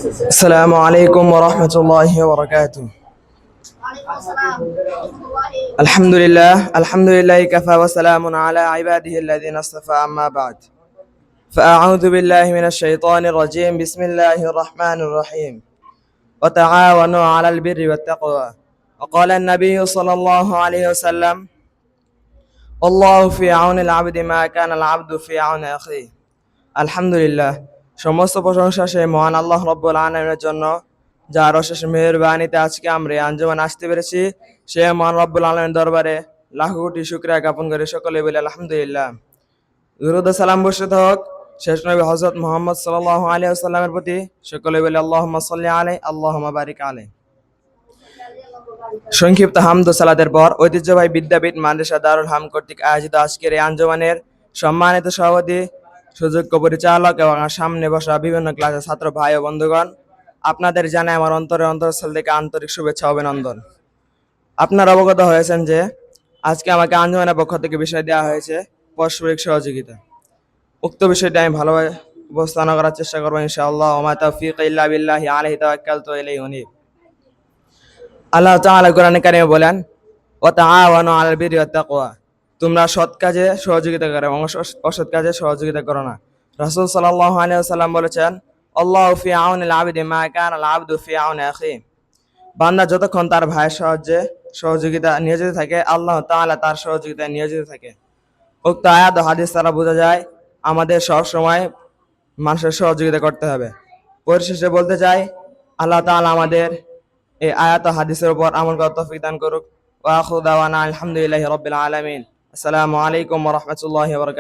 السلام عليكم ورحمة الله وبركاته. الحمد لله كفى وسلام على عباده الذين اصطفى أما بعد فأعوذ بالله من الشيطان الرجيم بسم الله الرحمن الرحيم وتعاونوا على البر والتقوى وقال النبي صلى الله عليه وسلم الله في عون العبد ما كان العبد في عون أخيه. আলহামদুলিল্লাহ, সমস্ত প্রশংসা সেই মহান আল্লাহ রব্বুল আলামিনের জন্য, যার অশেষ মেহেরবানিতে আজকে আমরা এই আঞ্জুমান আসতে পেরেছি। সে মহান রব্বুল আলামিনের দরবারে লাখ কোটি শুকরিয়া জ্ঞাপন করে সকলে বলে আলহামদুলিল্লাহ। দুরূদ ও সালাম বর্ষিত হোক শেষ নবী হযরত মুহাম্মদ সাল্লাল্লাহু আলাইহি ওয়াসাল্লামের প্রতি। সকলে বলে আল্লাহুম্মা সাল্লি আলাইহি আল্লাহুম্মা বারিক আলাইহি। সংক্ষিপ্ত হামদ ও সালাতের পর ঐতিহ্যবাহী বিদ্যাপীঠ মাদ্রাসা দারুল হাম কর্তৃক আয়োজিত আজকের এই আঞ্জুমানের সম্মানিত সভাপতি, সুযোগ্য পরিচালক এবং সামনে বসা বিভিন্ন ক্লাসের ছাত্র ভাই ও বন্ধুগণ, আপনাদের জানাই আমার অন্তরস্থল থেকে আন্তরিক শুভেচ্ছা অভিনন্দন। আপনারা অবগত হয়েছেন যে আজকে আমাকে আঞ্জুমানের পক্ষ থেকে বিষয় দেওয়া হয়েছে পারস্পরিক সহযোগিতা। উক্ত বিষয়টি আমি ভালোভাবে উপস্থাপনা করার চেষ্টা করবো ইনশাআল্লাহ। ওমা তাওফীক ইল্লা বিল্লাহি আলাইহি তাওয়াক্কালতু ওয়া ইলাইহি উনীব। আল্লাহ তাআলা কোরআনে কারিমে বলেন, ওয়া তাআওয়ানু আলাল বিররি ওয়াত তাকওয়া, তোমরা সৎ কাজে সহযোগিতা করো এবং অসৎ কাজে সহযোগিতা করো না। রাসূল সাল্লাল্লাহু আলাইহি ওয়াসাল্লাম বলেছেন, আল্লাহু ফি আউনিল আবদি মা কানা আল আবদু ফি আউনি আখি। বান্দা যতক্ষণ তার ভাইয়ের সাহায্যে সহযোগিতা নিয়োজিত থাকে, আল্লাহ তাআলা তার সহযোগিতায় নিয়োজিত থাকে। উক্ত আয়াত ও হাদিস দ্বারা বোঝা যায় আমাদের সব সময় মানুষের সহযোগিতা করতে হবে। পরিশেষে বলতে চাই, আল্লাহ তাআলা আমাদের এই আয়াত ও হাদিসের উপর আমল করার তৌফিক দান করুক। ওয়া আখিরু দাওয়ানা আলহামদুলিল্লাহি রাব্বিল আলামিন। আসসালামু আলাইকুম ওয়া রাহমাতুল্লাহি ওয়া বারাকাতুহু।